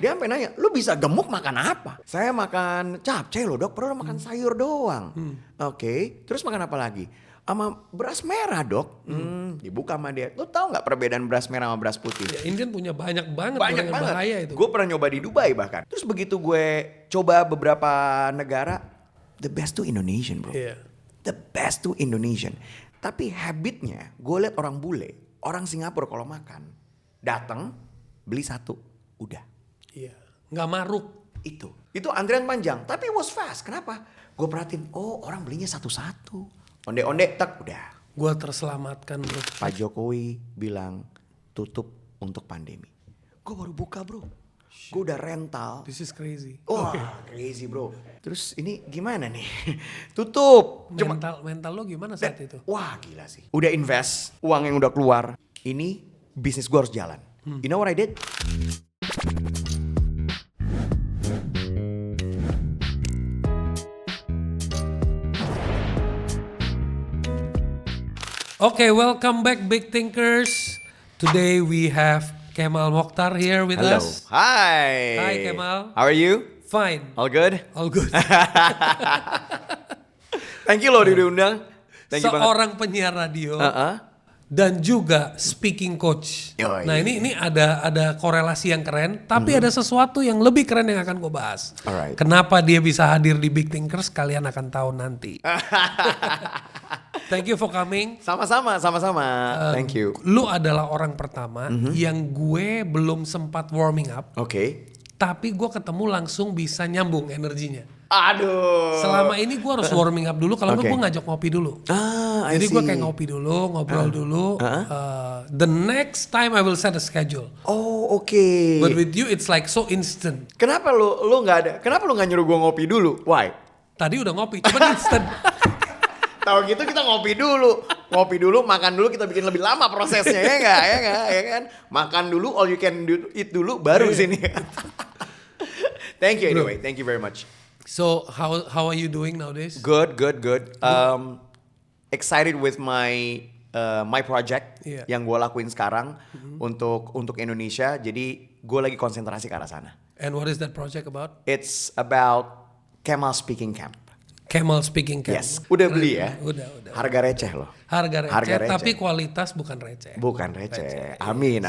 Dia sampai nanya, lu bisa gemuk makan apa? Saya makan capcay loh dok, padahal makan sayur doang. Oke, terus makan apa lagi? Sama beras merah dok. Dibuka sama dia. Lu tahu nggak perbedaan beras merah sama beras putih? Ya, Indian punya banyak banget Banyak yang banget. bahaya itu. Gue pernah nyoba di Dubai bahkan. Terus begitu gue coba beberapa negara, the best tuh Indonesian bro. Iya. The best tuh Indonesian. Tapi habitnya, gue liat orang bule, orang Singapura kalau makan, datang beli satu, udah. Iya. Nggak maruk. Itu antrian panjang, tapi it was fast. Kenapa? Gue perhatiin, oh orang belinya satu-satu. Onde-onde, tak udah. Gua terselamatkan bro. Pak Jokowi bilang tutup untuk pandemi. Gue baru buka bro. Gue udah rental. This is crazy. Wah crazy bro. Terus ini gimana nih? Tutup. Mental lo gimana saat itu? Wah gila sih. Udah invest, uang yang udah keluar. Ini bisnis gue harus jalan. You know what I did? Okay, welcome back Big Thinkers. Today we have Kemal Mokhtar here with Hello. us. Hi. Hi, Kemal. How are you? Fine. All good? All good. Thank you loh diundang. Thank you banget. Seorang penyiar radio dan juga speaking coach. Yoi. Nah ini ada korelasi yang keren, tapi ada sesuatu yang lebih keren yang akan gue bahas. Alright. Kenapa dia bisa hadir di Big Thinkers? Kalian akan tahu nanti. Thank you for coming. Sama-sama. Thank you. Lu adalah orang pertama yang gue belum sempat warming up, Oke. tapi gue ketemu langsung bisa nyambung energinya. Aduh. Selama ini gue harus warming up dulu, kalau Oke. gue ngajak ngopi dulu. I Jadi gue see. kayak ngopi dulu, ngobrol dulu. The next time I will set a schedule. Oh oke. But with you it's like so instant. Kenapa lu nggak ada? Kenapa lu nggak nyuruh gua ngopi dulu? Why? Tadi udah ngopi, cuman instant. Tahu gitu kita ngopi dulu, makan dulu, kita bikin lebih lama prosesnya ya nggak, ya kan? Makan dulu, all you can eat dulu, baru sini. Thank you anyway, thank you very much. So how are you doing nowadays? Good. Excited with my my project Iya. yang gue lakuin sekarang untuk Indonesia. Jadi gue lagi konsentrasi ke arah sana. And what is that project about? It's about Kemal Speaking Camp. Kemal Speaking Camp. Yes, udah beli ya. Udah. Harga receh loh. Harga Harga receh, receh. tapi kualitas bukan receh. Bukan receh. Amin.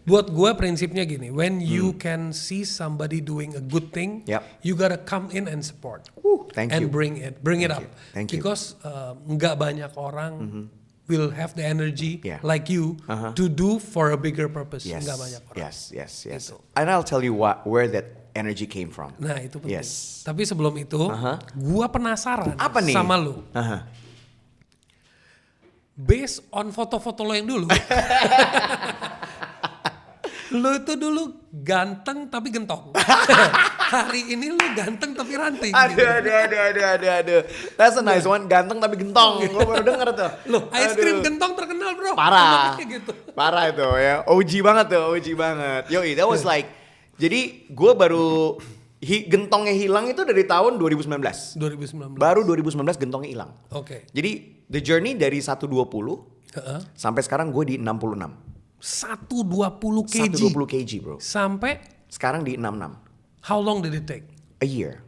Buat gue prinsipnya gini, when you can see somebody doing a good thing, Yep. you gotta come in and support. Thank and you. bring it up. Thank you. Because nggak banyak orang will have the energy Yeah. like you to do for a bigger purpose. Yes. Nggak banyak orang. Yes. Gitu. And I'll tell you where that energy came from. Nah itu penting. Yes. Tapi sebelum itu, gua penasaran Apa nih? sama lu. Aha. Based on foto-foto lo yang dulu. Lu itu dulu ganteng tapi gentong. Hari ini lu ganteng tapi ranting. Aduh. That's a nice one. Ganteng tapi gentong. Gue baru denger tuh. Loh, ice Aduh. cream gentong terkenal bro. Parah. Namanya gitu. Parah itu ya. OG banget. Yoi, that was like. Jadi gue baru gentongnya hilang itu dari tahun 2019. 2019. Baru 2019 gentongnya hilang. Oke. Jadi the journey dari 120 sampai sekarang gue di 66. 120 kg. 120 kg bro. Sampai Sekarang di 66. how long did it take? A year.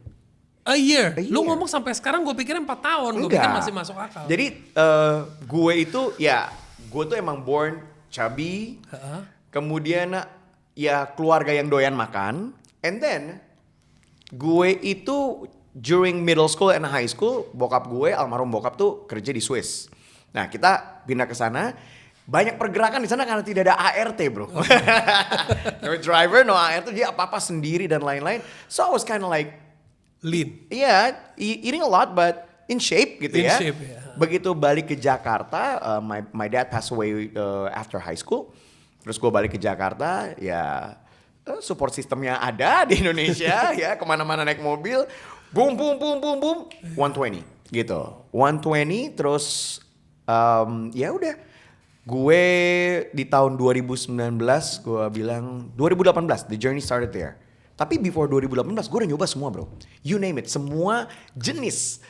A year. A Lu year. ngomong sampai sekarang gue pikirnya 4 tahun. Gue pikir masih masuk akal. Jadi gue tuh emang born chubby. Kemudian ya keluarga yang doyan makan. And then gue itu during middle school and high school, bokap gue, almarhum bokap tuh kerja di Swiss. Nah kita pindah ke sana. Banyak pergerakan di sana karena tidak ada ART bro. No driver, no ART, dia apa-apa sendiri dan lain-lain. So I was kind of like, Lean. eating a lot but in shape gitu In ya. shape, ya. Begitu balik ke Jakarta, my dad passed away after high school. Terus gue balik ke Jakarta, ya support sistemnya ada di Indonesia ya, kemana-mana naik mobil, boom, 120 gitu. 120 terus ya udah. Gue di tahun 2019 gue bilang 2018 the journey started there. Tapi before 2018 gue udah nyoba semua bro. You name it, semua jenis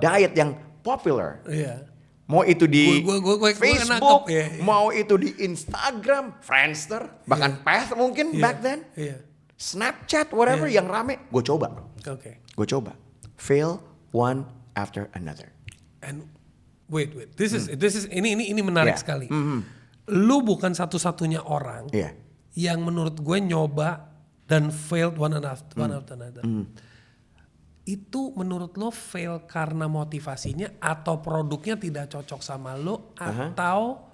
diet yang popular. Iya. Mau itu di Gue Facebook, nangkep, ya. mau itu di Instagram, Friendster, bahkan Path mungkin back then. Iya. Snapchat, whatever yang rame, gue coba bro. Oke. Gue coba. Fail one after another. And wait, this is ini menarik Yeah. sekali. Lu bukan satu-satunya orang Iya. yang menurut gue nyoba dan failed one after another. Itu menurut lo fail karena motivasinya atau produknya tidak cocok sama lo atau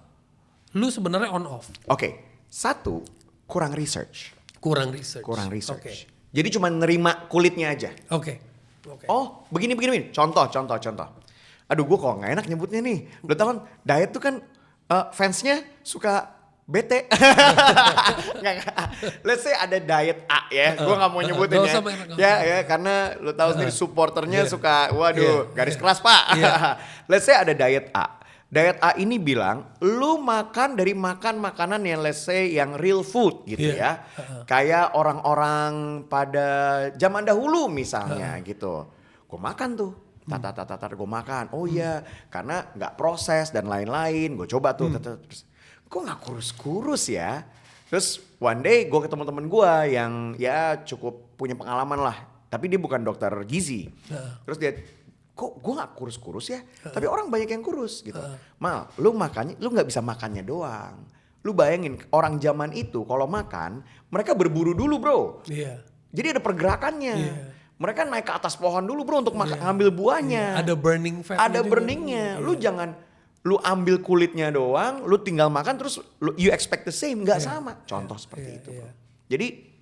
lu sebenarnya on off? Oke, satu, kurang research. Kurang research. Research. Oke. Jadi cuma nerima kulitnya aja. Oke. Oh, begini. Contoh. Aduh, gue kok nggak enak nyebutnya nih. Lo tau kan, diet tuh kan fansnya suka bete. Nggak. Let's say ada diet A ya. Gue nggak mau nyebutin Nggak ya. usah banyak. Ya, karena lo tahu sendiri supporternya suka, waduh, garis keras pak. Yeah. Let's say ada diet A. Diet A ini bilang, lu makan dari makanan yang let's say yang real food gitu ya. Kayak orang-orang pada zaman dahulu misalnya gitu. Gue makan tuh, gue makan. Oh iya, karena nggak proses dan lain-lain. Gue coba tuh, terus kok nggak kurus-kurus ya. Terus one day gue ketemu temen gue yang ya cukup punya pengalaman lah. Tapi dia bukan dokter gizi. Terus dia, kok gue gak kurus-kurus ya, tapi orang banyak yang kurus gitu. Mal, lu nggak bisa makannya doang. Lu bayangin orang zaman itu kalau makan, mereka berburu dulu bro. Iya. Jadi ada pergerakannya. Iya. Mereka naik ke atas pohon dulu bro untuk ngambil buahnya. Ada burning fat. Ada burningnya. Lu jangan, lu ambil kulitnya doang, lu tinggal makan terus you expect the same. Gak sama. Contoh seperti itu bro. Jadi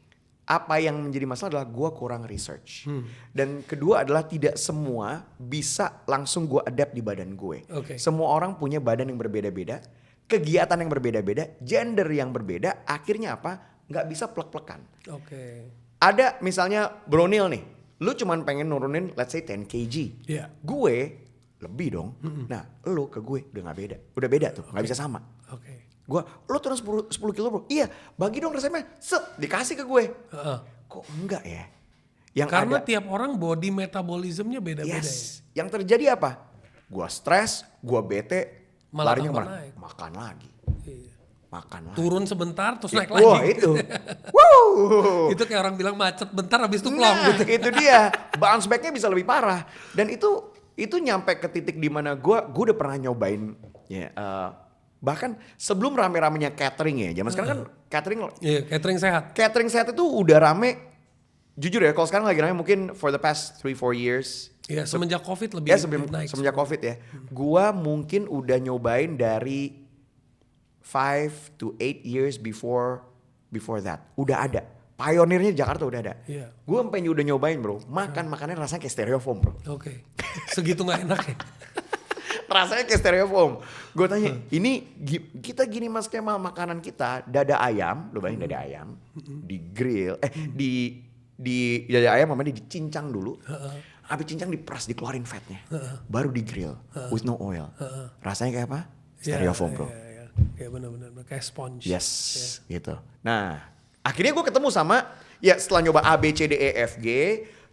apa yang menjadi masalah adalah gue kurang research. Dan kedua adalah tidak semua bisa langsung gue adapt di badan gue. Okay. Semua orang punya badan yang berbeda-beda, kegiatan yang berbeda-beda, gender yang berbeda. Akhirnya apa? Gak bisa plek-plekan. Oke. Ada misalnya Bronil nih, lu cuman pengen nurunin let's say 10 kg. Iya. Gue lebih dong. Nah lu ke gue udah gak beda. Udah beda tuh, gak bisa sama. Oke. Gue, lo turun 10 kilo bro. Iya, bagi dong resepnya. Dikasih ke gue. Kok enggak ya? Yang Karena ada, tiap orang body metabolismnya beda-beda yes. Yang terjadi apa? Gue stres, gue bete, Malah larinya tambah kemana? naik. Makan lagi. Iya. Makan lagi. Turun sebentar terus naik Wah lagi. itu. Woo. Itu kayak orang bilang macet bentar habis itu plong Nah, gitu. itu dia. Bounce back-nya bisa lebih parah. Dan itu nyampe ke titik dimana gue udah pernah nyobain ya, bahkan sebelum rame-ramenya catering ya. Zaman sekarang kan catering Iya, catering sehat. Catering sehat itu udah rame. Jujur ya, kalau sekarang lagi rame mungkin for the past 3-4 years. Iya, semenjak Covid lebih Ya naik. semenjak Covid ya. Gua mungkin udah nyobain dari 5 to 8 years before that. Udah ada. Pionirnya di Jakarta udah ada. Iya. Gue sampai udah nyobain bro. Makannya rasanya kayak styrofoam bro. Oke. Segitu gak enak ya? Rasanya kayak styrofoam. Gue tanya, ini kita gini mas Kemal, makanan kita dada ayam, lo bayangin dada ayam, di grill, di dada ayam namanya dicincang dulu, habis cincang diperas, dikeluarin fatnya, baru di grill with no oil. Rasanya kayak apa? Styrofoam bro. Iya. Kayak benar-benar kayak sponge. Yes, gitu. Nah, akhirnya gue ketemu sama, ya setelah nyoba A, B, C, D, E, F, G,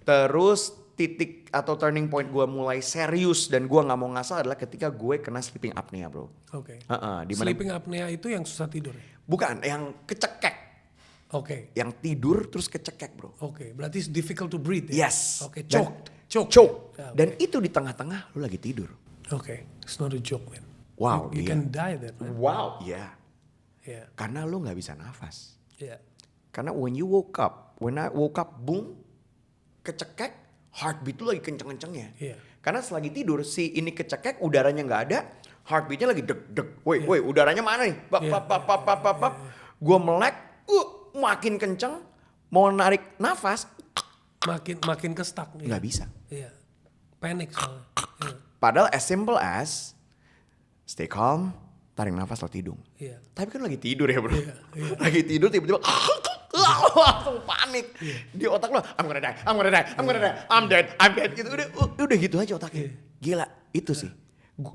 terus titik atau turning point gue mulai serius dan gue gak mau ngasal adalah ketika gue kena sleeping apnea bro. Oke. Dimana, Sleeping apnea itu yang susah tidur ya? bukan, yang kecekek. Oke. Yang tidur terus kecekek bro. Oke, berarti it's difficult to breathe ya? Yes. Oke, Dan- choke. Choke. Ya, Dan itu di tengah-tengah lu lagi tidur. Oke, it's not a joke man. Wow, You iya. can die there man. Wow. Ya. Iya. Karena lu gak bisa nafas. Iya. Karena when I woke up, boom, kecekek, heartbeat lu lagi kenceng-kencengnya. Iya. Karena selagi tidur, si ini kecekek, udaranya gak ada, heartbeatnya lagi deg-deg. Woi, udaranya mana nih? Bap. Gue melek, makin kenceng, mau narik nafas, Makin ke stuck nih. nggak bisa. Iya. Panic soalnya. Iya. Padahal as simple as stay calm, tarik nafas lewat hidung. Iya. Tapi kan lagi tidur ya bro. Iya. Lagi tidur tiba-tiba langsung panik. Di otak lo, I'm gonna die, I'm dead. Gitu. Udah gitu aja otaknya. Gila, itu sih.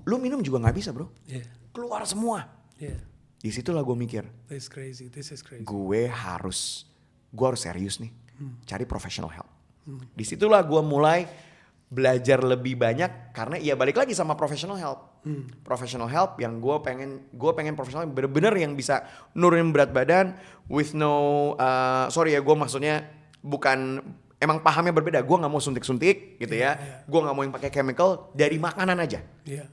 Lu minum juga gak bisa bro. Iya. Keluar semua. Iya. Disitulah gue mikir, This is crazy. gue harus serius nih. Cari professional help. Disitulah gue mulai belajar lebih banyak. Karena ya balik lagi sama professional help. Professional help yang gue pengen profesional yang bener-bener yang bisa nurunin berat badan with no sorry ya, gue maksudnya bukan, emang pahamnya berbeda. Gue nggak mau suntik-suntik gitu ya. Gue nggak mau yang pakai chemical, dari makanan aja. Iya.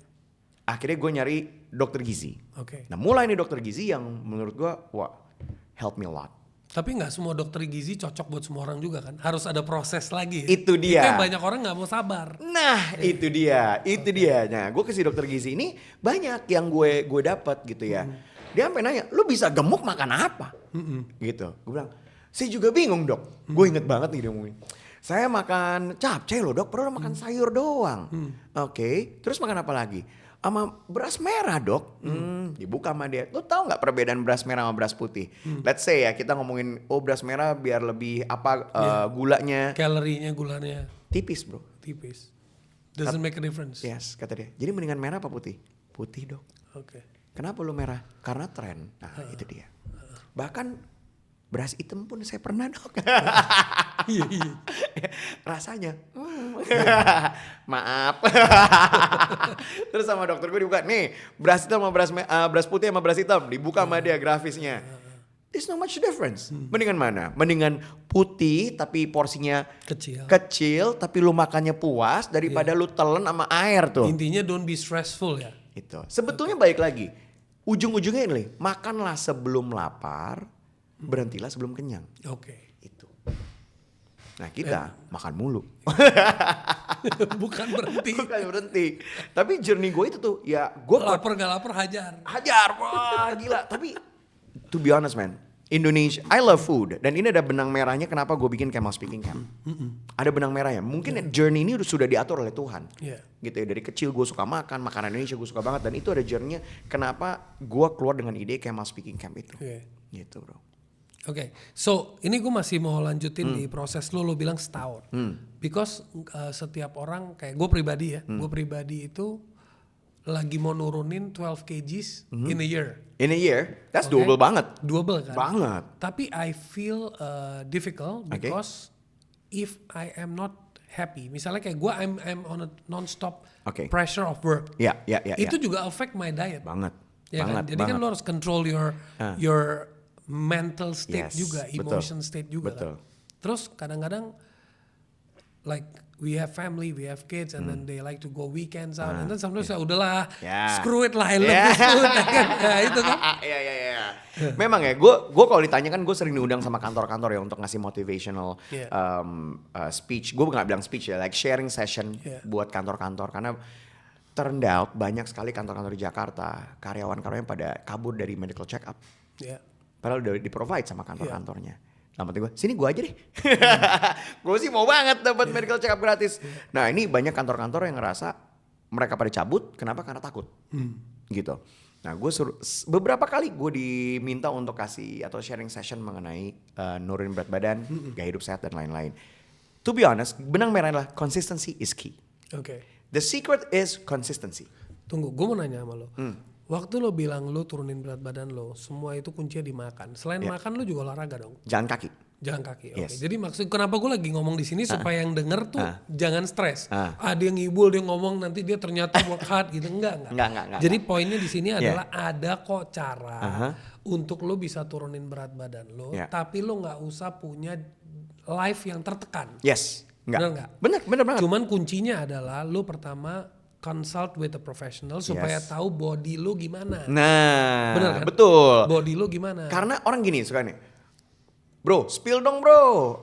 Akhirnya gue nyari dokter gizi. Oke. Nah mulai nih dokter gizi yang menurut gue wah help me a lot. Tapi nggak semua dokter gizi cocok buat semua orang juga kan. Harus ada proses lagi. Itu dia. Itu yang banyak orang nggak mau sabar. Nah itu dia. Nah gue kasih dokter gizi ini banyak yang gue dapat gitu ya. Dia sampai nanya, lu bisa gemuk makan apa? Gitu. Gue bilang, saya juga bingung dok. Gue inget banget nih dia ngomongin. Saya makan capcay loh dok, padahal makan sayur doang. Oke, terus makan apa lagi? Sama beras merah dok. Dibuka sama dia. Lu tahu nggak perbedaan beras merah sama beras putih? Let's say ya kita ngomongin beras merah biar lebih gulanya. Kalorinya, gulanya Tipis bro. tipis. Doesn't make a difference. Yes kata dia. Jadi mendingan merah apa putih? Putih dok. Oke. Kenapa lu merah? Karena tren. Nah itu dia. Bahkan beras hitam pun saya pernah dok. Iya. Rasanya maaf. Terus sama dokter gue dibuka, nih beras hitam sama beras putih sama beras hitam, dibuka sama dia grafisnya. There's not much difference. Mendingan mana? Mendingan putih tapi porsinya kecil tapi lu makannya puas daripada lu telan sama air tuh. Intinya don't be stressful ya. Itu. Sebetulnya baik lagi. Ujung-ujungnya ini, makanlah sebelum lapar, berhentilah sebelum kenyang. Oke. Itu. Nah kita makan mulu. Bukan berhenti. Bukan berhenti. Tapi journey gue itu tuh ya gue Lapar gak lapar hajar. wah gila. Tapi to be honest man, Indonesia, I love food. Dan ini ada benang merahnya kenapa gue bikin Kemal Speaking Camp. Ada benang merahnya. Mungkin journey ini sudah diatur oleh Tuhan. Gitu ya, dari kecil gue suka makan, makanan Indonesia gue suka banget. Dan itu ada journey-nya kenapa gue keluar dengan ide Kemal Speaking Camp itu. Gitu bro. Oke, so ini gue masih mau lanjutin di proses lu bilang setahun. Because setiap orang kayak gue pribadi ya, gue pribadi itu lagi mau nurunin 12 kgs in a year. In a year, that's doable banget. Doable kan? Banget. Tapi I feel difficult because if I am not happy, misalnya kayak gue I'm on a non-stop pressure of work. Itu juga affect my diet. Banget. Ya banget, kan? Jadi kan lo harus control your mental state juga, emotion state juga kan. Terus kadang-kadang like we have family, we have kids, and then they like to go weekends out, and then sometimes udahlah, screw it lah, I love this food, kan? Ya itu kan. Memang ya, gue kalau ditanya kan gue sering diundang sama kantor-kantor ya untuk ngasih motivational speech. Gue nggak bilang speech ya, like sharing session buat kantor-kantor karena turned out banyak sekali kantor-kantor di Jakarta karyawan-karyawan pada kabur dari medical check up. Padahal udah di-provide sama kantor-kantornya. Dalam hati gue, sini gue aja deh. Gue sih mau banget dapat medical check up gratis. Nah ini banyak kantor-kantor yang ngerasa mereka pada cabut, kenapa? Karena takut. Gitu. Nah gue beberapa kali gue diminta untuk kasih atau sharing session mengenai nurunin berat badan, gaya hidup sehat dan lain-lain. To be honest, benang merah adalah consistency is key. The secret is consistency. Tunggu, gue mau nanya sama lo. Waktu lo bilang lo turunin berat badan lo, semua itu kuncinya dimakan. Selain makan lo juga olahraga dong? Jalan kaki. Jalan kaki, oke. Jadi maksud kenapa gue lagi ngomong di sini supaya yang denger tuh jangan stres. Ada yang ngibul, dia ngomong nanti dia ternyata work hard gitu. Enggak. Jadi poinnya di sini adalah ada kok cara untuk lo bisa turunin berat badan lo, tapi lo nggak usah punya life yang tertekan. Yes, enggak. Bener banget. Cuman kuncinya adalah lo pertama consult with a professional supaya tahu body lo gimana. Nah, bener kan? Betul. Body lo gimana? Karena orang gini suka nih, bro, spill dong bro,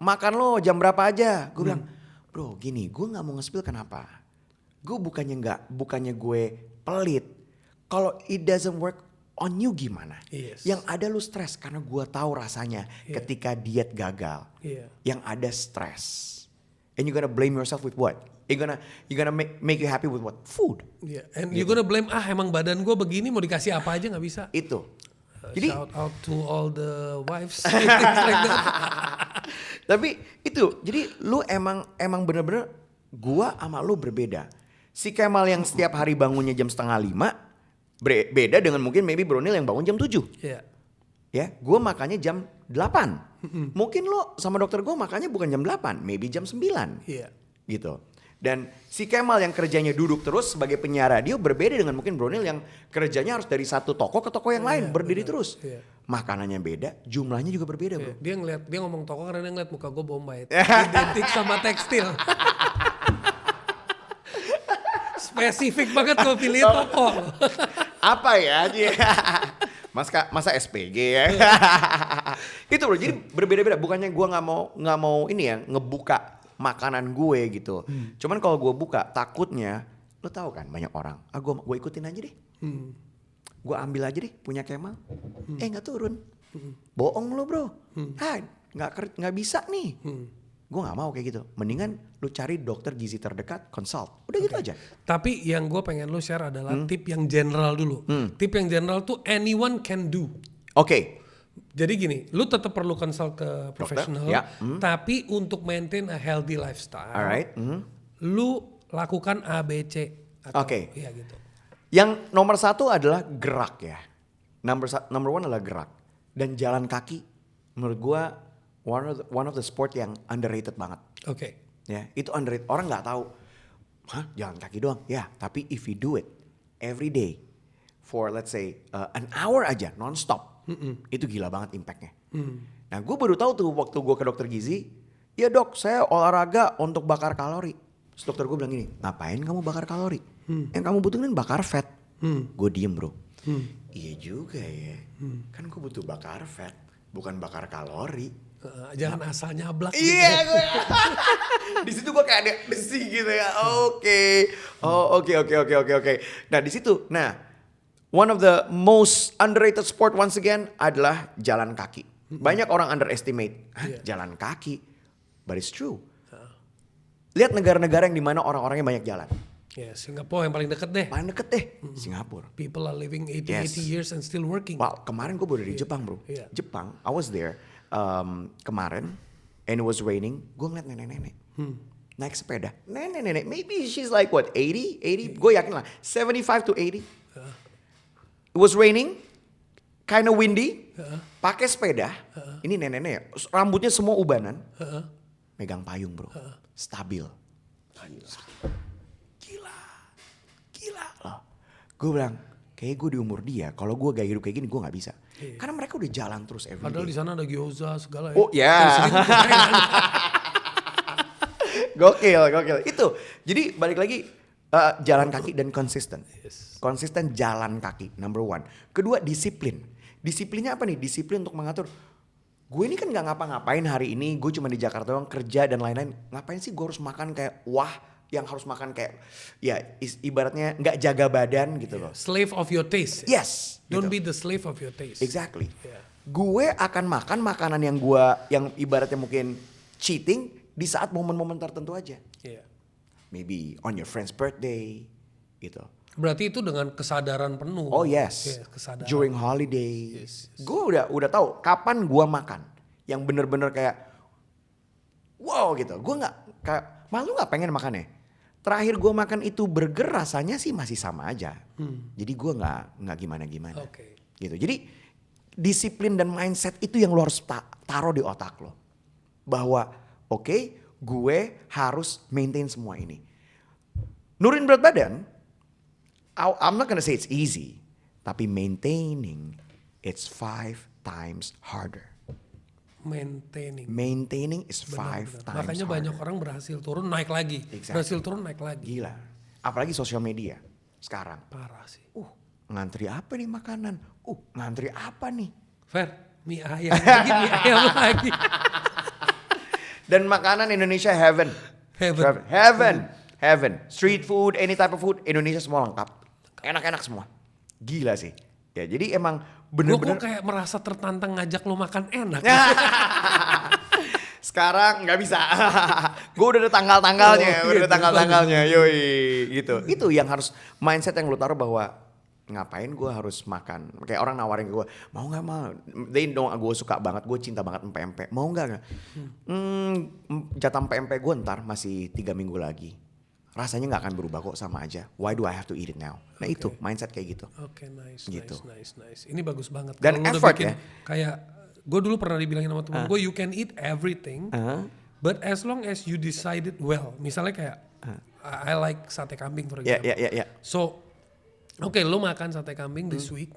makan lo jam berapa aja? Gue bilang, bro, gini, gue nggak mau nge-spill kenapa? Gue bukannya gue pelit. Kalau it doesn't work on you gimana? Yang ada lu stres karena gue tahu rasanya ketika diet gagal. Yang ada stres. And you gonna blame yourself with what? You gonna make you happy with what? Food. And you gonna blame emang badan gue begini mau dikasih apa aja nggak bisa. Itu. Jadi shout out to all the wives. Like that. Tapi itu, jadi lu emang bener-bener gua sama lu berbeda. Si Kemal yang setiap hari bangunnya jam 4:30 beda dengan mungkin maybe Bronil yang bangun jam 7. Ya, gua makannya jam 8. Mungkin lu sama dokter gua makannya bukan jam 8, maybe jam 9. Gitu. Dan si Kemal yang kerjanya duduk terus sebagai penyiar radio berbeda dengan mungkin Bronil yang kerjanya harus dari satu toko ke toko yang lain, berdiri terus. Makanannya beda, jumlahnya juga berbeda bro. Dia ngomong toko karena dia ngeliat muka gue Bombay. Identik sama tekstil. Spesifik banget kalau pilih toko. Apa ya dia? Masa SPG ya? Itu bro, jadi berbeda-beda. Bukannya gue nggak mau ini ya ngebuka makanan gue gitu. Cuman kalau gue buka takutnya, lo tahu kan banyak orang. Gue ikutin aja deh. Gue ambil aja deh punya Kemal. Nggak turun. Bohong lo bro. Nggak bisa nih. Gue nggak mau kayak gitu. Mendingan lu cari dokter gizi terdekat, consult. Udah gitu aja. Tapi yang gue pengen lu share adalah tip yang general dulu. Tip yang general tuh anyone can do. Oke. Jadi gini, lu tetap perlu consult ke profesional, ya. tapi untuk maintain a healthy lifestyle, Alright. lu lakukan A, B, C. Oke. Iya gitu. Yang nomor satu adalah gerak ya. Number one adalah gerak. Dan jalan kaki menurut gue one of the sport yang underrated banget. Oke. Ya, itu underrated. Orang nggak tahu. Hah, jalan kaki doang. Ya, tapi if you do it every day for let's say an hour aja non-stop. Itu gila banget impactnya. Nah, gue baru tahu tuh waktu gue ke dokter gizi, ya dok, saya olahraga untuk bakar kalori. Terus dokter gue bilang gini, ngapain kamu bakar kalori? Yang kamu butuhin bakar fat. Gue diem bro. Iya juga ya. Kan gue butuh bakar fat, bukan bakar kalori. Jangan asal nyablak. Iya gitu. gue. Di situ gue kayak ada besi gitu ya. Oke. Nah di situ, one of the most underrated sport once again adalah jalan kaki. Banyak orang underestimate jalan kaki, but it's true. Lihat negara-negara yang dimana orang-orangnya banyak jalan. Ya, Singapura yang paling deket deh. Paling deket deh, Singapura. People are living 80 years and still working. Wow, kemarin gue baru dari Jepang bro. Jepang, I was there kemarin, and it was raining. Gue ngeliat nenek-nenek naik sepeda. Nenek-nenek, maybe she's like what 80? Gue yakin lah 75 to 80. It was raining, kind of windy. Pakai sepeda. Ini nenek-nenek, rambutnya semua ubanan. Megang payung bro, stabil. Gila loh. Gue bilang, kayak gue di umur dia, kalau gue gaya hidup kayak gini gue nggak bisa. Karena mereka udah jalan terus every Padahal day. di sana ada gyoza segala ya. Oh ya. Gokil. Itu. Jadi balik lagi jalan kaki dan konsisten. Konsisten jalan kaki, number one. Kedua disiplin. Disiplinnya apa nih? Disiplin untuk mengatur. Gue ini kan nggak ngapa-ngapain hari ini. Gue cuma di Jakarta doang kerja dan lain-lain. Ngapain sih gue harus makan kayak yang harus makan kayak ya ibaratnya nggak jaga badan gitu loh. Slave of your taste. Yes. Don't gitu. be the slave of your taste. Exactly. Yeah. Gue akan makan makanan yang ibaratnya mungkin cheating di saat momen-momen tertentu aja. Yeah. Maybe on your friend's birthday gitu. Berarti itu dengan kesadaran penuh. Oh yes. Yeah, kesadaran. During holiday. Yes. Gue udah tahu kapan gue makan yang bener-bener kayak wow gitu. Gue nggak kayak malu nggak pengen makannya. Terakhir gue makan itu burger rasanya sih masih sama aja. Jadi gue nggak gimana-gimana. Okay. Gitu. Jadi disiplin dan mindset itu yang lo harus taruh di otak lo. Bahwa oke, gue harus maintain semua ini. Nurunin berat badan, I'm not gonna say it's easy. Tapi maintaining, it's 5 times harder. Maintaining is 5 times Makanya harder. banyak orang berhasil turun naik lagi. Exactly. Berhasil turun naik lagi. Gila. Apalagi sosial media sekarang. Parah sih. Ngantri apa nih makanan? Ngantri apa nih? Fair, mie ayam lagi, mie ayam lagi. Dan makanan Indonesia heaven. Heaven. Street food, any type of food, Indonesia semua lengkap. Enak-enak semua. Gila sih. Ya jadi emang Gue bener-bener. kok kayak merasa tertantang ngajak lo makan enak. Sekarang nggak bisa. Gue udah ada tanggal-tanggalnya, yoi gitu. Itu yang harus mindset yang lu taruh bahwa ngapain gue harus makan. Kayak orang nawarin ke gue, mau nggak mau? They know gue suka banget, gue cinta banget empek-empek. Mau nggak? Jatah empek-empek gue ntar masih 3 minggu lagi. Rasanya nggak akan berubah kok, sama aja. Why do I have to eat it now? Nah itu mindset kayak gitu. Oke, nice. Gitu. Ini bagus banget. Dan Kalau lu effort udah bikin ya. Kayak gue dulu pernah dibilangin sama temen gue, you can eat everything, but as long as you decide it well. Misalnya kayak I like sate kambing for Ya, example. ya. So, oke, lu makan sate kambing this week.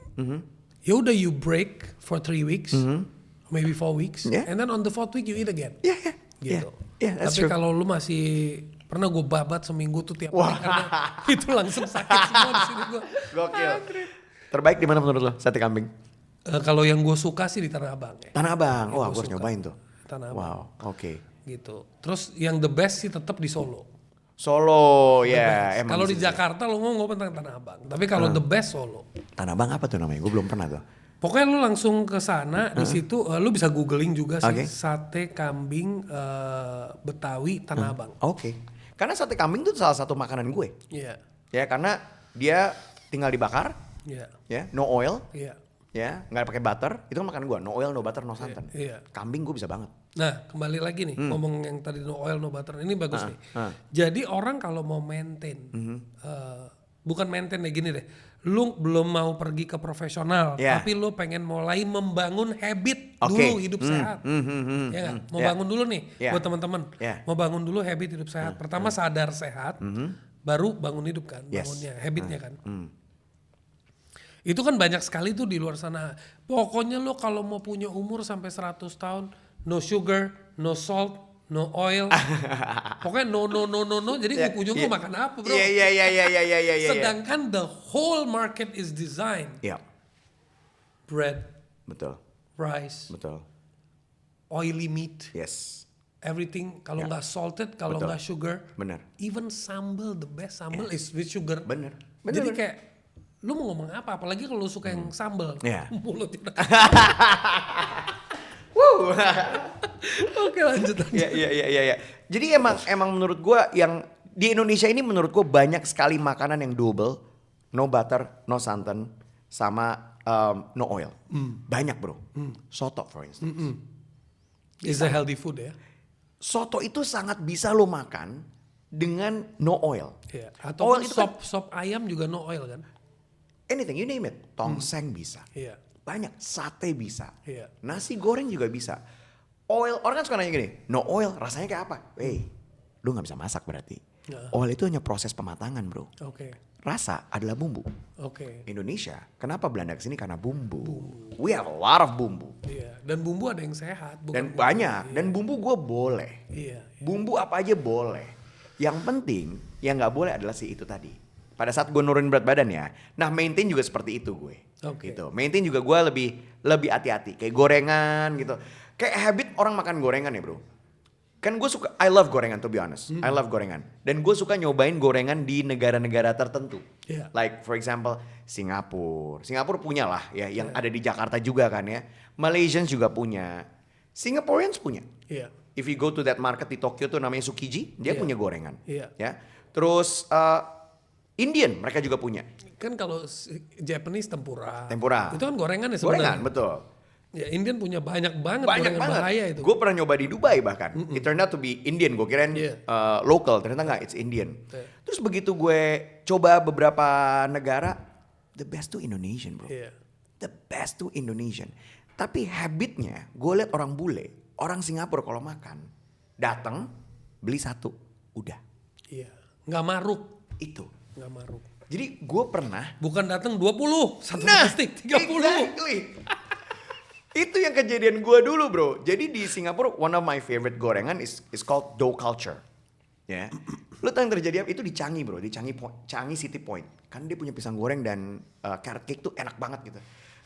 Ya udah you break for 3 weeks, maybe 4 weeks, Yeah. and then on the 4th week you eat again. Ya, ya. Gitu. Yeah, that's Tapi true. kalau lu masih pernah gue babat seminggu tuh tiap hari karena itu langsung sakit semua di sini gue. Gokil. Terbaik di mana menurut lo sate kambing? Kalau yang gue suka sih di Tanah Abang ya. Tanah Abang. Wah, gua gue harus suka. nyobain tuh. Tanah Abang. Wow, oke. Gitu. Terus yang the best sih tetap di Solo. Solo, ya. Emang Kalau di sih. Jakarta lo ngomong tentang Tanah Abang. Tapi kalau the best Solo. Tanah Abang apa tuh namanya? Gue belum pernah tuh. Pokoknya lu langsung ke sana, di situ lu bisa googling juga sih Oke. sate kambing Betawi Tanah Abang. Oke. Karena sate kambing tuh salah satu makanan gue. Iya. Ya, karena dia tinggal dibakar, Iya. ya, no oil, Iya. ya, nggak pakai butter. Itu kan makanan gue, no oil, no butter, no santan. Iya. Kambing gue bisa banget. Nah, kembali lagi nih ngomong yang tadi no oil no butter ini bagus nih. Jadi orang kalau mau maintain, bukan maintain kayak gini deh. Lu belum mau pergi ke profesional, Yeah. tapi lu pengen mulai membangun habit Oke. dulu hidup sehat. Ya nggak? Mau Yeah. bangun dulu nih Yeah. buat teman-teman. Yeah. Mau bangun dulu habit hidup sehat. Pertama sadar sehat, baru bangun hidup kan, Yes. bangunnya, habitnya kan. Itu kan banyak sekali tuh di luar sana. Pokoknya lo kalau mau punya umur sampai 100 tahun, no sugar, no salt, no oil. Pokoknya no. Jadi ujung lo makan apa bro? Iya. Sedangkan the whole market is designed. Iya, Bread, betul, rice, betul. oily meat, Yes, everything. Kalau nggak salted, kalau Betul. nggak sugar. bener. Even sambal, the best sambal is with sugar. Bener. Jadi kayak lu mau ngomong apa? Apalagi kalau lu suka yang sambal. Iya. Mulutnya udah. Wow. Oke lanjut. Iya. Jadi emang menurut gua yang di Indonesia ini menurut gua banyak sekali makanan yang double, no butter, no santan, sama no oil. Banyak bro. Soto for instance. Is a healthy food ya. Soto itu sangat bisa lo makan dengan no oil. Iya. Atau Oil itu kan sop ayam juga no oil kan? anything you name it. Tongseng bisa. Iya. Banyak, sate bisa. Iya. Nasi goreng juga bisa. Oil, orang kan suka nanya gini, no oil rasanya kayak apa? Lu gak bisa masak berarti. Oil itu hanya proses pematangan bro. Oke. Rasa adalah bumbu. Oke. Indonesia, kenapa Belanda kesini? Karena bumbu. We have a lot of bumbu. Iya. Dan bumbu ada yang sehat. Dan bumbu- banyak. Dan bumbu gue boleh. Iya. Bumbu apa aja boleh. Yang penting, yang gak boleh adalah si itu tadi. Pada saat gue nurunin berat badan ya. Nah maintain juga seperti itu gue. Oke. Gitu. Maintain juga gue lebih hati-hati. Kayak gorengan gitu. Kayak habit orang makan gorengan ya bro. Kan gue suka, I love gorengan to be honest. I love gorengan. Dan gue suka nyobain gorengan di negara-negara tertentu. Iya. Like for example Singapura. Singapura punya lah ya. Yang ada di Jakarta juga kan ya. Malaysians juga punya. Singaporeans punya. Iya. If you go to that market di Tokyo tuh namanya Tsukiji. Dia Iya. punya gorengan. Iya. Ya. Terus Indian mereka juga punya. Kan kalau Japanese tempura. Tempura. Itu kan gorengan ya Gorengan sebenarnya. betul. Ya Indian punya banyak banget Banyak gorengan banget. bahaya itu. Gue pernah nyoba di Dubai bahkan. It turned out to be Indian. Gue kirain Iya. local. Ternyata enggak, it's Indian. Iya. Terus begitu gue coba beberapa negara, the best tuh Indonesian bro. Iya. The best tuh Indonesian. Tapi habitnya, gue liat orang bule, orang Singapura kalau makan, datang beli satu, udah. Iya. Nggak maruk. Itu. Nggak maruk. Jadi gue pernah. Bukan datang 20, satu Nah, plastik 30. exactly. Itu yang kejadian gue dulu bro. Jadi di Singapura one of my favorite gorengan is called dough culture. Ya, lu tahu yang terjadi apa? Itu di Changi bro, di Changi City Point. Kan dia punya pisang goreng dan carrot cake tuh enak banget gitu.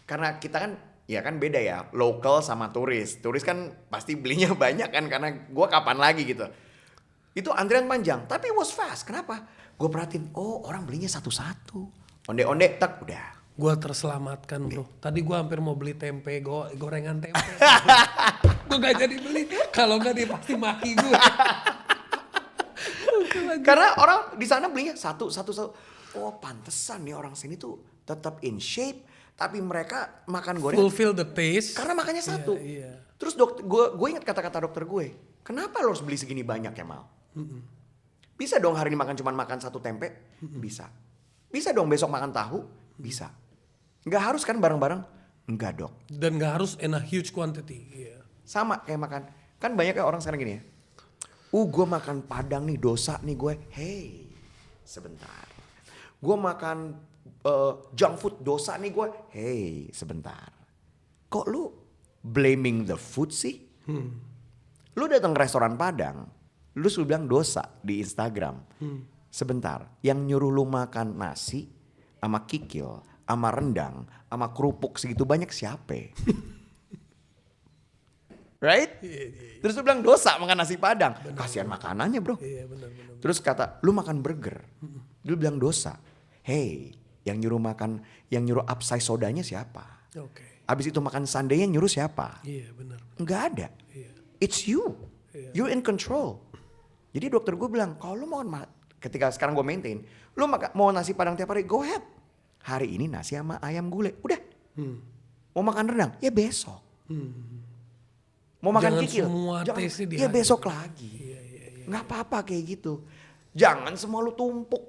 Karena kita kan, ya kan beda ya, local sama turis. Turis kan pasti belinya banyak kan, karena gue kapan lagi gitu. Itu antrian panjang, tapi it was fast. Kenapa? Gue perhatiin, oh orang belinya satu-satu. Onde-onde, tak udah. Gue terselamatkan bro. Tadi gue hampir mau beli tempe, gorengan tempe. Gue gak jadi beli. Kalau gak dia pasti maki gue. Karena orang di sana belinya satu. Oh pantesan nih orang sini tuh tetap in shape. Tapi mereka makan gorengan. Fulfill the taste. Karena makannya satu. Iya. Terus gue ingat kata-kata dokter gue. Kenapa lo harus beli segini banyak ya Mal? Bisa dong hari ini cuma makan satu tempe? Bisa. Bisa dong besok makan tahu? Bisa. Nggak harus kan bareng-bareng? Enggak dok. Dan gak harus in a huge quantity. Iya. Sama kayak makan. Kan banyak kayak orang sekarang gini ya. Gue makan padang nih, dosa nih gue. Hey, sebentar. Gue makan junk food dosa nih gue. Hey, sebentar. Kok lu blaming the food sih? Lu datang ke restoran Padang, lu sudah bilang dosa di Instagram. Sebentar, yang nyuruh lu makan nasi sama kikil, sama rendang, sama kerupuk segitu banyak siapa? Right? Terus lu bilang dosa makan nasi Padang. Kasihan makanannya bro. Iya benar. Terus kata, lu makan burger. Lu bilang dosa. Hey, yang nyuruh upsize sodanya siapa? Oke. Abis itu makan sundae-nya nyuruh siapa? Iya benar. Nggak ada. Iya. It's you. You're in control. Jadi dokter gue bilang, kalau lu mau ketika sekarang gue maintain, lu mau nasi Padang tiap hari, go ahead. Hari ini nasi sama ayam gulai, udah. Mau makan rendang, ya besok. Mau makan Jangan kikil, semua taste-nya di ya hari. besok lagi. Nggak apa-apa kayak gitu. Jangan semua lu tumpuk.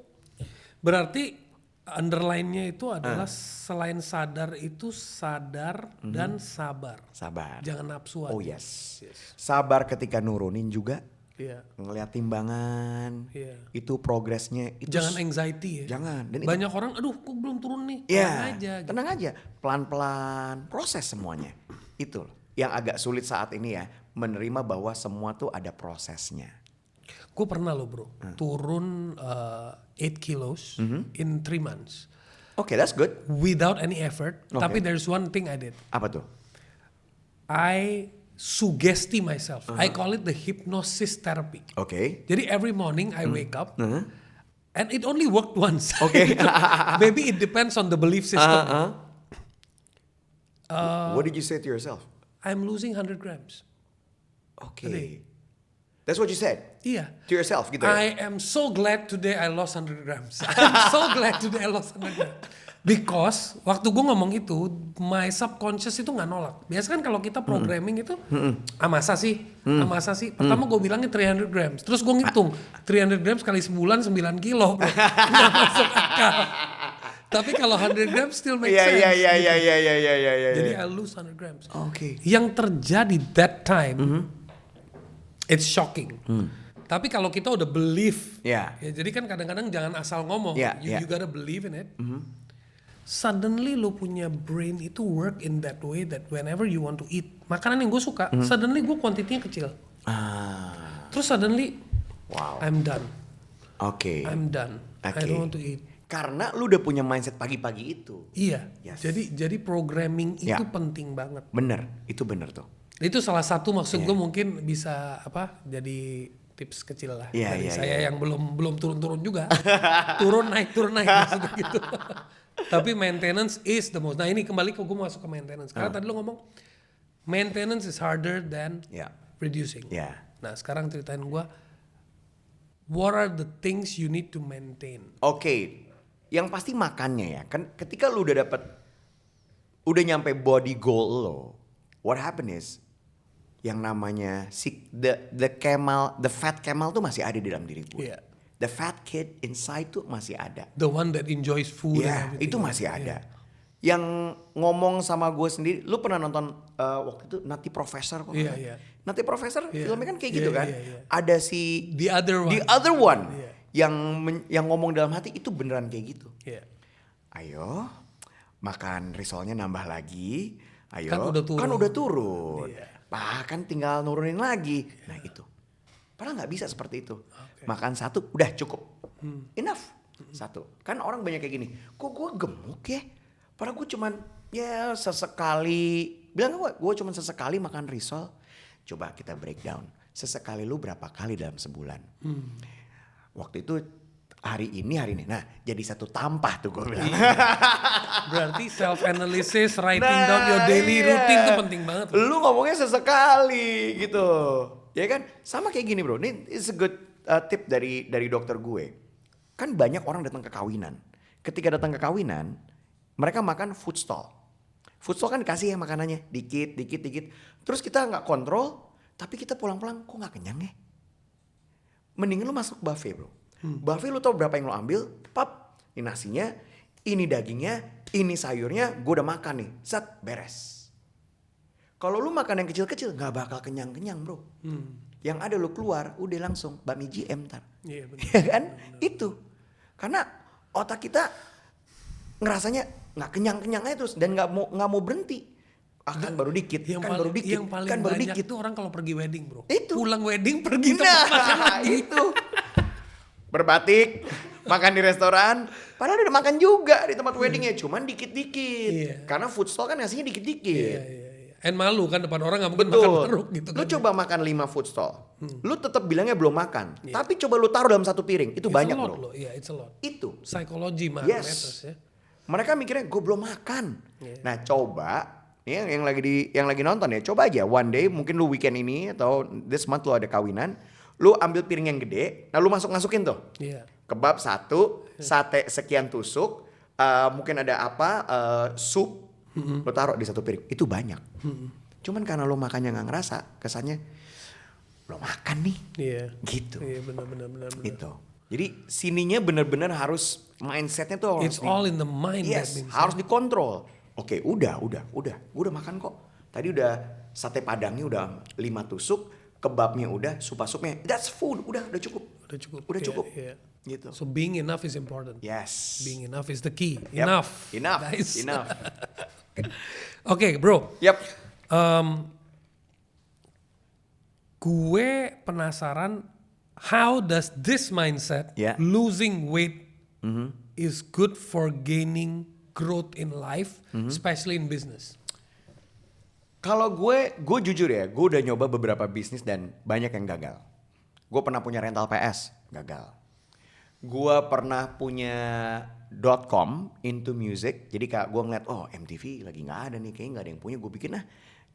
Berarti underline-nya itu adalah selain sadar itu sadar dan sabar. Sabar. Jangan nafsuan. Oh yes. Sabar ketika nurunin juga. Iya. Ngeliat timbangan. Iya. Itu progresnya. Itu Jangan anxiety ya. Jangan. Dan Banyak orang, aduh kok belum turun nih. ya, Tenang aja. Gitu. tenang aja. Pelan-pelan. Proses semuanya. Itu loh. Yang agak sulit saat ini ya. Menerima bahwa semua tuh ada prosesnya. Gue pernah loh bro, turun 8 kilos in 3 months. Oke, that's good. Without any effort. Okay. Tapi there's one thing I did. Apa tuh? I suggesti myself. I call it the hypnosis therapy. Oke. Jadi every morning I wake up and it only worked once. Oke. Maybe it depends on the belief system. What did you say to yourself? I'm losing 100 grams. Oke. A day. That's what you said? Iya. To yourself gitu ya? I am so glad today I lost 100 grams. I'm so glad today I lost 100 grams. Because waktu gue ngomong itu, my subconscious itu nggak nolak. Biasa kan kalau kita programming itu, masa sih? Masa sih? Pertama gue bilangnya 300 grams. Terus gue ngitung, 300 grams kali sebulan 9 kilo. Nggak masuk akal. Tapi kalau 100 grams still make sense. Iya. Jadi I lose 100 grams. Oke. Yang terjadi that time, it's shocking. Tapi kalau kita udah believe, Yeah. ya jadi kan kadang-kadang jangan asal ngomong, Yeah, you gotta believe in it. Suddenly lo punya brain itu work in that way that whenever you want to eat, makanan yang gue suka, suddenly gue kuantitinya kecil. Terus suddenly, Wow. I'm done. Oke. I'm done. I Oke. don't want to eat. Karena lu udah punya mindset pagi-pagi itu. Iya. Yes. Jadi programming itu Ya. penting banget. Bener, itu bener tuh. Itu salah satu maksud gue mungkin bisa jadi tips kecil lah dari saya yang belum turun-turun juga. turun naik maksudnya gitu. Tapi maintenance is the most. Nah ini kembali ke gue masuk ke maintenance. Karena tadi lo ngomong maintenance is harder than reducing. Ya. Nah sekarang ceritain gue, what are the things you need to maintain? Oke. Yang pasti makannya ya. Kan ketika lu udah nyampe body goal lo, what happen is yang namanya the fat camel tuh masih ada di dalam diri gue. Yeah. The fat kid inside tuh masih ada. The one that enjoys food. Iya, and everything. itu masih ada. Yang ngomong sama gue sendiri, lu pernah nonton waktu itu Nutty Professor kok? Iya, iya. Nutty Professor filmnya kan kayak gitu Iya, kan? iya, iya. Ada si The other one. Iya. yang ngomong dalam hati itu beneran kayak gitu. Iya. Ayo, makan risolnya nambah lagi. Ayo, Kan udah turun. Iya. Bahkan tinggal nurunin lagi. Nah itu. Padahal nggak bisa seperti itu. Makan satu, udah cukup. Enough. Satu. Kan orang banyak kayak gini. Kok gue gemuk ya? Padahal gue cuman ya sesekali. Bilang gue cuman sesekali makan risol. Coba kita breakdown. Sesekali lu berapa kali dalam sebulan? Waktu itu hari ini. Nah jadi satu tampah tuh gue bilang. Berarti self analysis, writing down your daily routine itu penting banget. Lu ngomongnya sesekali gitu. Ya kan? Sama kayak gini bro. Ini is a good tip dari dokter gue. Kan banyak orang datang ke kawinan. Ketika datang ke kawinan, mereka makan food stall. Food stall kan dikasih ya makanannya. Dikit. Terus kita nggak kontrol. Tapi kita pulang-pulang kok nggak kenyang ya? Mendingan lu masuk buffet bro. Buffet lu tau berapa yang lu ambil. Pap. Ini nasinya. Ini dagingnya. Ini sayurnya. Gue udah makan nih. Set. Beres. Kalau lu makan yang kecil-kecil gak bakal kenyang-kenyang bro. Yang ada lu keluar udah langsung bakmi GM ntar. Iya benar. Ya kan? Itu. Karena otak kita ngerasanya nggak kenyang-kenyang aja terus dan nggak mau berhenti. Akan baru dikit, baru dikit, yang paling baru banyak dikit. itu orang kalau pergi wedding bro. Itu. Pulang wedding pergi tempat makan lagi. Itu. Berbatik, makan di restoran, padahal udah makan juga di tempat weddingnya, cuman dikit-dikit. Iya. Karena food stall kan ngasihnya dikit-dikit. Iya. And malu kan depan orang gak mungkin Betul. makan teruk gitu Lu kan. coba makan 5 food stall. Lu tetap bilangnya belum makan. Tapi coba lu taruh dalam satu piring. Itu banyak It's a lot bro. loh. Iya, it's a lot. Itu. Psikologi Yes. magnetos ya. Mereka mikirnya gue belum makan. Iya. Nah coba yang lagi nonton ya. Coba aja one day mungkin lu weekend ini atau this month lu ada kawinan. Lu ambil piring yang gede. Nah lu masukin tuh. Iya. Kebab 1, sate sekian tusuk. Mungkin ada sup. Lu taruh di satu piring. Itu banyak. Cuman karena lo makannya nggak ngerasa, kesannya lo makan nih, Iya. gitu. Iya benar. Itu. Jadi sininya benar-benar harus mindsetnya tuh harus It's all in the mind. that yes, means. harus dikontrol. Oke, udah, gue udah makan kok. Tadi udah sate padangnya udah 5 tusuk, kebabnya udah, supnya, that's food, udah cukup. Udah Iya, cukup. iya. Gitu. So being enough is important. Yes. Being enough is the key. Yep. Enough. Guys. Enough. Oke, bro. Yep. Gue penasaran how does this mindset Yeah. losing weight is good for gaining growth in life, especially in business. Kalau gue jujur ya, gue udah nyoba beberapa bisnis dan banyak yang gagal. Gue pernah punya rental PS, gagal. Gue pernah punya .com into music, jadi kayak gue ngeliat, oh MTV lagi nggak ada nih, kayaknya nggak ada yang punya, gue bikin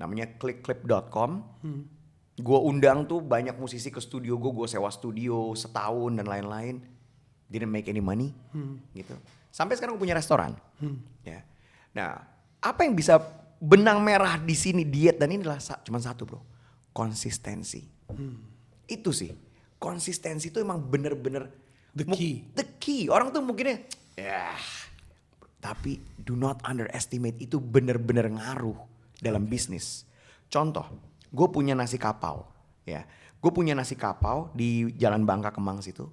namanya clickclip.com. Gue undang tuh banyak musisi ke studio gue sewa studio setahun dan lain-lain. Didn't make any money, gitu. Sampai sekarang gue punya restoran. Ya. Nah, apa yang bisa benang merah di sini diet dan ini adalah cuma satu bro, konsistensi. Itu sih, konsistensi itu emang bener-bener The key. The key. Orang tuh mungkinnya, tapi do not underestimate, itu bener-bener ngaruh dalam bisnis. Contoh, gue punya nasi kapau, ya. Gue punya nasi kapau di Jalan Bangka Kemang situ.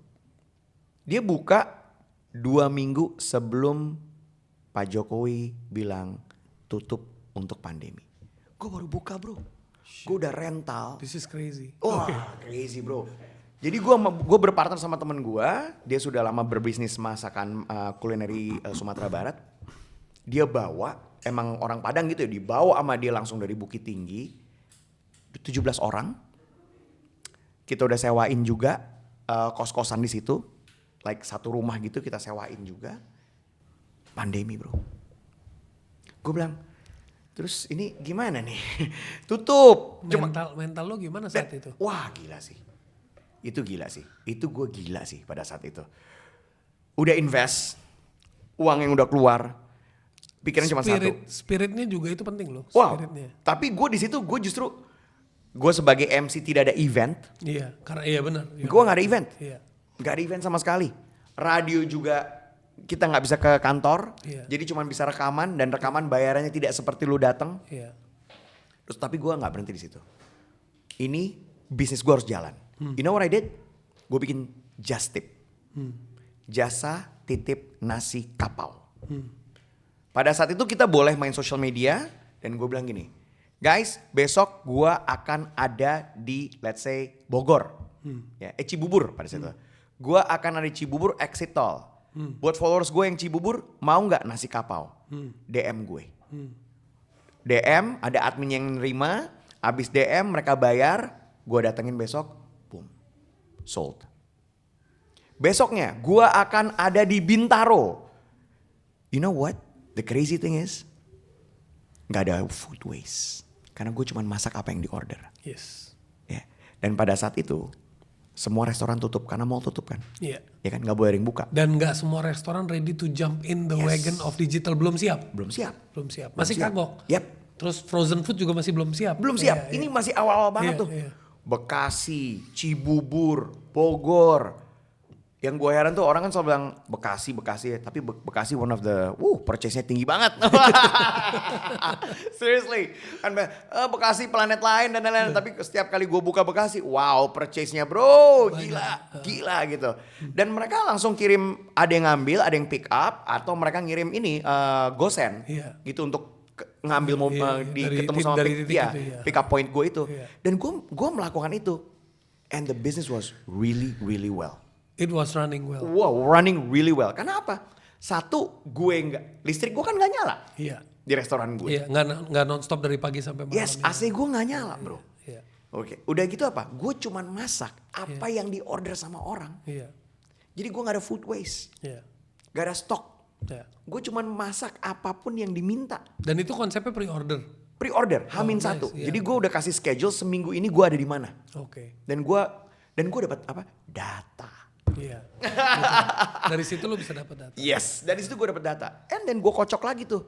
Dia buka 2 minggu sebelum Pak Jokowi bilang tutup untuk pandemi. Gue baru buka bro. Gue udah rental. This is crazy. Wah, crazy bro. Jadi gue berpartner sama temen gue. Dia sudah lama berbisnis masakan kulineri Sumatera Barat. Dia bawa, emang orang Padang gitu ya, dibawa sama dia langsung dari Bukit Tinggi. 17 orang. Kita udah sewain juga kos-kosan di situ. Like satu rumah gitu kita sewain juga. Pandemi bro. Gue bilang, terus ini gimana nih? Tutup. Mental lo gimana saat itu? Wah gila sih. Itu gila sih. Itu gue gila sih pada saat itu. Udah invest. Uang yang udah keluar. Pikiran cuma satu. Spiritnya juga itu penting loh. Wow. Spiritnya. Tapi gue di situ gue justru. Gue sebagai MC tidak ada event. Iya. Karena iya benar. Gue gak ada event. Iya. Gak ada event sama sekali. Radio juga kita gak bisa ke kantor. Iya. Jadi cuma bisa rekaman. Dan rekaman bayarannya tidak seperti lu datang. Iya. Terus tapi gue gak berhenti di situ. Ini bisnis gue harus jalan. You know what I did? Gue bikin Just Tip. Jasa titip nasi kapau. Pada saat itu kita boleh main social media. Dan gue bilang gini. Guys, besok gue akan ada di let's say Bogor. Ya, Cibubur pada saat itu. Gue akan ada di Cibubur exit tol. Buat followers gue yang Cibubur, mau gak nasi kapau? DM gue. DM, ada admin yang nerima. Abis DM mereka bayar. Gue datengin besok. Boom. Sold. Besoknya gue akan ada di Bintaro. You know what? The crazy thing is. Gak ada food waste. Karena gue cuma masak apa yang di order. Yes. Ya. Dan pada saat itu. Semua restoran tutup. Karena mall tutup kan. Iya. Ya kan gak boleh ada yang buka. Dan gak semua restoran ready to jump in the wagon of digital. Belum siap. Belum siap. Masih kagok. Yep. Terus frozen food juga masih belum siap. Belum siap. Iya, Ini masih awal-awal banget Iya, tuh. iya. Bekasi, Cibubur, Bogor. Yang gue heran tuh orang kan selalu bilang Bekasi ya. Tapi Bekasi one of the, purchase-nya tinggi banget. Seriously. Kan Bekasi planet lain dan lain-lain. Tapi setiap kali gue buka Bekasi, wow purchase-nya bro. Gila gitu. Dan mereka langsung kirim, ada yang ngambil, ada yang pick up. Atau mereka ngirim ini, gosen. Gitu untuk ngambil ketemu sama pick up point gue itu. Dan gue melakukan itu. And the business was really, really well. It was running well. Wow, running really well. Karena apa? Satu, listrik gue kan gak nyala. Iya. Di restoran gue. Iya, nggak nonstop dari pagi sampai malam. Yes, AC gue gak nyala bro. Iya. Oke, udah gitu apa? Gue cuman masak apa yang diorder sama orang. Iya. Jadi gue gak ada food waste. Iya. Gak ada stok. Iya. Gue cuman masak apapun yang diminta. Dan itu konsepnya pre-order. Pre-order, H-1. nice, iya. Jadi gue udah kasih schedule seminggu ini gue ada di mana. Oke. Dan gue dapat apa? Data. Iya. Dari situ lo bisa dapat data. Yes, dari situ gue dapet data. And then gue kocok lagi tuh.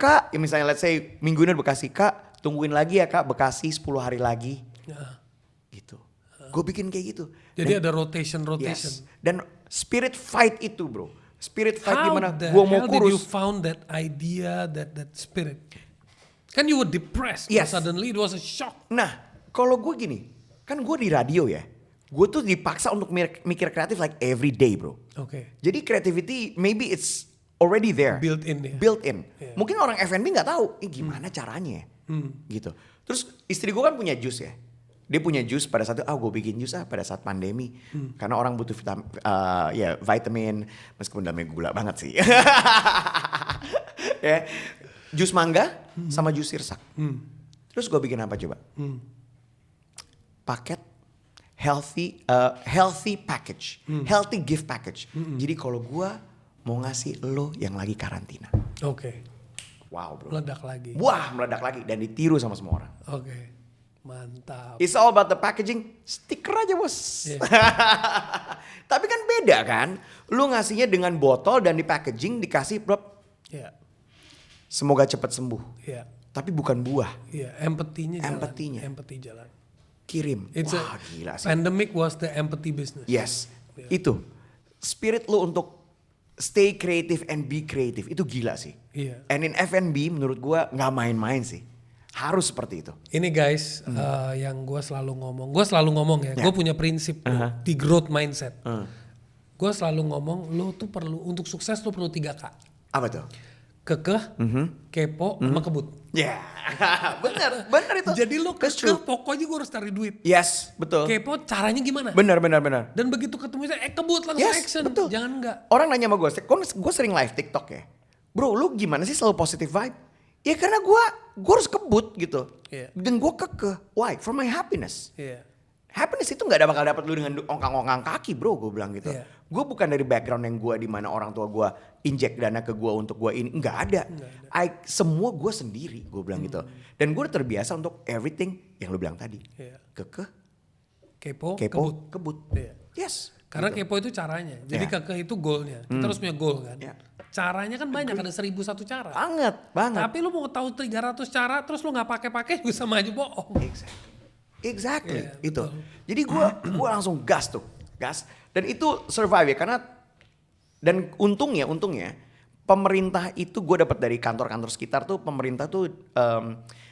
Kak, ya misalnya let's say minggu ini Bekasi. Kak, tungguin lagi ya Kak Bekasi 10 hari lagi. Gitu. Gue bikin kayak gitu. Jadi ada rotation. Yes. Dan spirit fight itu bro. Spirit fight How gimana the gue mau hell did you kurus. found that idea, that spirit? Kan you were depressed. Yes. Suddenly it was a shock. Nah, kalau gue gini. Kan gue di radio ya. Gue tuh dipaksa untuk mikir kreatif like every day bro. Oke. Jadi creativity maybe it's already there. Built in ya. Built in. Yeah. Mungkin orang F&B gak tahu gimana caranya gitu. Terus istri gue kan punya jus ya. Dia punya jus pada saat itu, gue bikin jus pada saat pandemi. Karena orang butuh vitamin, meskipun dalamnya gula banget sih. Ya, jus mangga sama jus sirsak. Terus gue bikin apa coba? Paket healthy package, healthy gift package. Jadi kalau gue mau ngasih lo yang lagi karantina. Oke. Wow bro. Meledak lagi. Wah meledak lagi dan ditiru sama semua orang. Oke. Mantap. It's all about the packaging, stiker aja bos. Yeah. Tapi kan beda kan, lu ngasihnya dengan botol dan di packaging dikasih prop. Iya. Semoga cepat sembuh. Iya. Tapi bukan buah, Iya. Empathy-nya jalan. Empathy-nya. Jalan. kirim. It's Wah gila sih. Pandemic was the empathy business. Yes, Yeah. itu spirit lu untuk stay creative and be creative itu gila sih. Iya. And in F&B menurut gua nggak main-main sih. Harus seperti itu. Ini guys, yang gue selalu ngomong ya, gue punya prinsip di growth mindset. Gue selalu ngomong, lo tuh perlu, untuk sukses lo perlu 3K. Apa tuh? Kekeh, kepo, sama kebut. Ya, bener itu. Jadi lo That's kekeh, true. pokoknya gue harus cari duit. Yes, betul. Kepo, caranya gimana? Benar. Dan begitu ketemu saya, kebut langsung Yes, action. betul. Jangan enggak. Orang nanya sama gue sering live TikTok ya. Bro, lu gimana sih selalu positive vibe? Ya karena gue harus kebut gitu. Iya. Dan gue kekeh. Why? For my happiness. Iya. Happiness itu gak bakal dapat lu dengan ongkang-ongkang kaki bro, gue bilang gitu. Iya. Gue bukan dari background yang gue di mana orang tua gue injek dana ke gue untuk gue ini. Nggak ada. Semua gue sendiri, gue bilang gitu. Dan gue udah terbiasa untuk everything yang lu bilang tadi. Iya. Kekeh, Kepo, kebut. Iya. Yes. Karena gitu. kepo itu caranya. Jadi Iya. kekeh itu goalnya. Kita harus punya goal kan. Iya. Caranya kan banyak, ada 1001 cara. Banget. Tapi lu mau tahu 300 cara terus lu nggak pakai juga sama aja bohong. Exactly. Iya, Itu. betul. Jadi gue langsung gas. Dan itu survive ya karena dan untungnya pemerintah itu gue dapat dari kantor-kantor sekitar tuh pemerintah tuh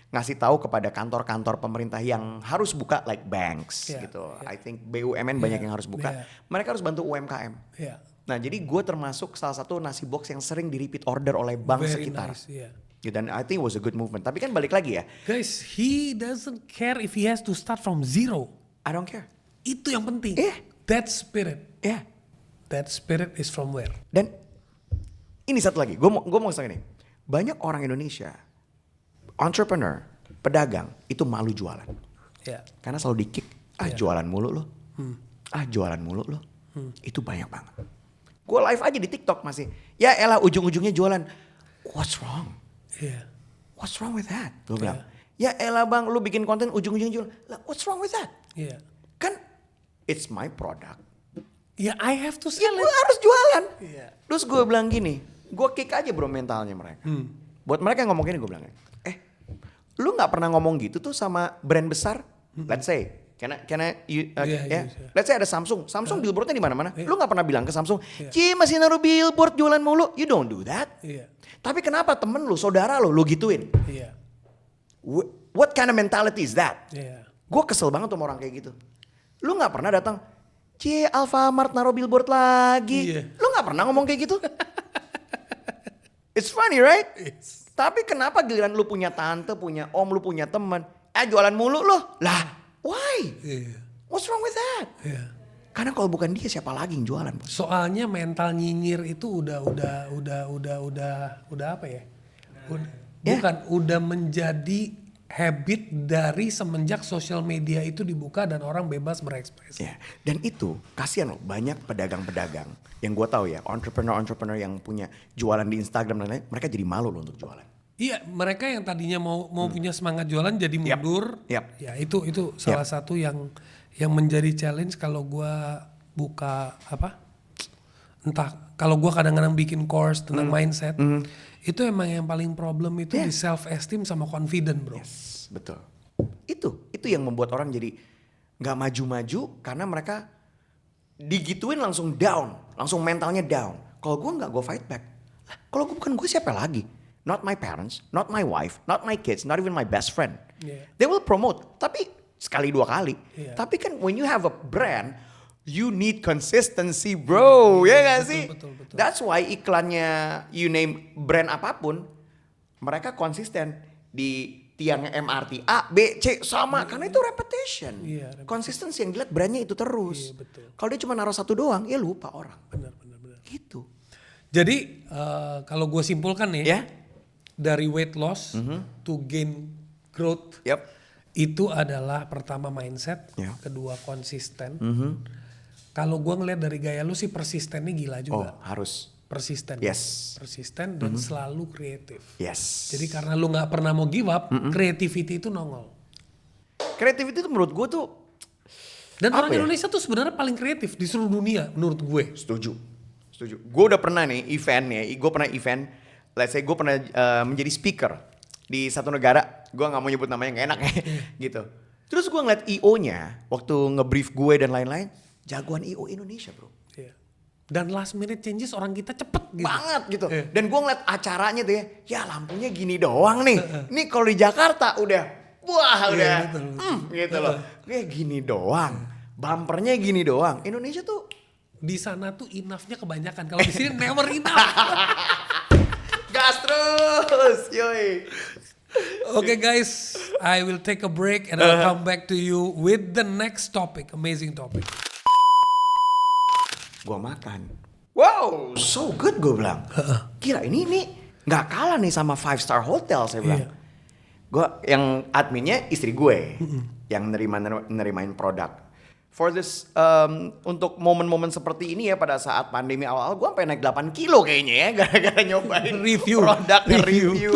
ngasih tahu kepada kantor-kantor pemerintah yang harus buka like banks Yeah, gitu. yeah. I think BUMN banyak yang harus buka. Yeah. Mereka harus bantu UMKM. Iya. Nah jadi gue termasuk salah satu nasi box yang sering di repeat order oleh bank Very sekitar. nice, iya. Ya, dan I think it was a good movement. Tapi kan balik lagi ya, Guys, he doesn't care if he has to start from zero. I don't care. Itu yang penting. Iya. That spirit. Ya. That spirit is from where? Dan ini satu lagi, gue mau ngomong ini. Banyak orang Indonesia, entrepreneur, pedagang, itu malu jualan. Ya. Karena selalu di-kick, jualan mulu lo. Jualan mulu lo. Itu banyak banget. Gue live aja di TikTok masih. Ya elah ujung-ujungnya jualan. What's wrong? Iya. What's wrong with that? Gue bilang. Ya elah bang, lu bikin konten ujung-ujungnya jualan. Lah, what's wrong with that? Iya. Kan it's my product. Ya, I have to Ya sell gue it. harus jualan. Iya. Terus gue bilang gini, gue kick aja bro mentalnya mereka. Buat mereka yang ngomong gini gue bilang, lu gak pernah ngomong gitu tuh sama brand besar? Let's say, Let's say ada Samsung billboardnya di mana-mana. Lu nggak pernah bilang ke Samsung, Ci masih naruh billboard jualan mulu. You don't do that. Tapi kenapa temen lu, saudara lu gituin? What kind of mentality is that? Gue kesel banget sama orang kayak gitu. Lu nggak pernah datang, Ci Alfamart naruh billboard lagi. Lu nggak pernah ngomong kayak gitu. It's funny, right? Tapi kenapa giliran lu punya tante, punya om, lu punya teman, jualan mulu lu? Lah, why? What's wrong with that? Karena kalau bukan dia siapa lagi yang jualan? Bos? Soalnya mental nyinyir itu udah apa ya? Udah menjadi habit dari semenjak sosial media itu dibuka dan orang bebas berekspresi. Dan itu kasihan loh, banyak pedagang-pedagang yang gue tahu ya, entrepreneur yang punya jualan di Instagram dan lain-lain, mereka jadi malu loh untuk jualan. Iya, mereka yang tadinya mau punya semangat jualan jadi mundur. Ya itu salah satu yang menjadi challenge kalau gue buka entah kalau gue kadang-kadang bikin course tentang mindset, itu emang yang paling problem itu di self esteem sama confident, bro. Yes, betul. Itu yang membuat orang jadi nggak maju-maju karena mereka digituin langsung down, langsung mentalnya down. Kalau gue nggak, gue fight back. Kalau gue bukan gue siapa lagi? Not my parents, not my wife, not my kids, not even my best friend. They will promote, tapi sekali dua kali. Tapi kan when you have a brand, you need consistency, bro. Ya gak sih? Betul. That's why iklannya you name brand apapun, mereka konsisten di tiangnya MRT A, B, C sama karena itu repetition. Consistency yang dilihat brandnya itu terus. Kalau dia cuma naruh satu doang, ya lupa orang. Benar. Gitu. Jadi kalau gue simpulkan nih, dari weight loss to gain growth, itu adalah pertama mindset, kedua konsisten. Kalau gue ngeliat dari gaya lu sih persistennya gila juga. Harus. Persisten. Persisten dan selalu kreatif. Jadi karena lu nggak pernah mau give up, creativity itu nongol. Creativity itu menurut gue tuh. Dan orang Indonesia tuh sebenarnya paling kreatif di seluruh dunia menurut gue. Setuju. Gue udah pernah nih event. Let's say gue pernah menjadi speaker di satu negara. Gue nggak mau nyebut namanya, nggak enak ya. Gitu. Terus gue ngeliat IO-nya waktu ngebrief gue dan lain-lain, jagoan IO Indonesia, bro. Dan last minute changes orang kita cepet gitu. Banget gitu. Dan gue ngeliat acaranya tuh ya lampunya gini doang nih. Nih kalau di Jakarta udah gitu loh. Kayak gini doang. Bumpernya gini doang. Indonesia tuh. Di sana tuh enough-nya kebanyakan. Kalau di sini never enough. Gas terus, yoi. Okay guys, I will take a break and I'll come back to you with the next topic. Amazing topic. Gua makan. Wow, so good gue bilang. Gila ini nggak kalah nih sama 5-star hotel saya bilang. Gua yang adminnya istri gue yang nerimain produk. For this untuk momen-momen seperti ini ya pada saat pandemi awal gue sampai naik 8 kilo kayaknya ya gara-gara nyobain produk review.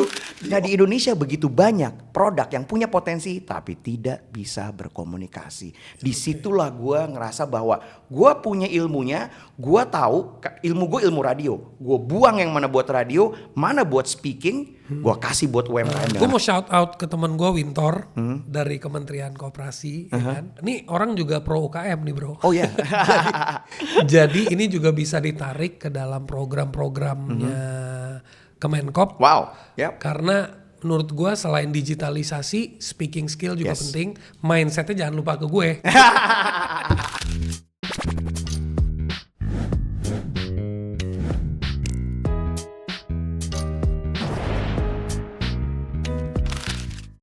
Nah di Indonesia begitu banyak produk yang punya potensi tapi tidak bisa berkomunikasi. Disitulah gue ngerasa bahwa gue punya ilmunya, gue tahu gue ilmu radio. Gue buang yang mana buat radio, mana buat speaking, gue kasih buat UMKM. Gue mau shout out ke teman gue Wintor dari Kementerian Koperasi. Ya kan? Ini orang juga pro UKM nih bro. Oh ya. Jadi ini juga bisa ditarik ke dalam program-programnya Kemenkop. Wow. Karena menurut gue selain digitalisasi, speaking skill juga penting. Mindsetnya jangan lupa ke gue.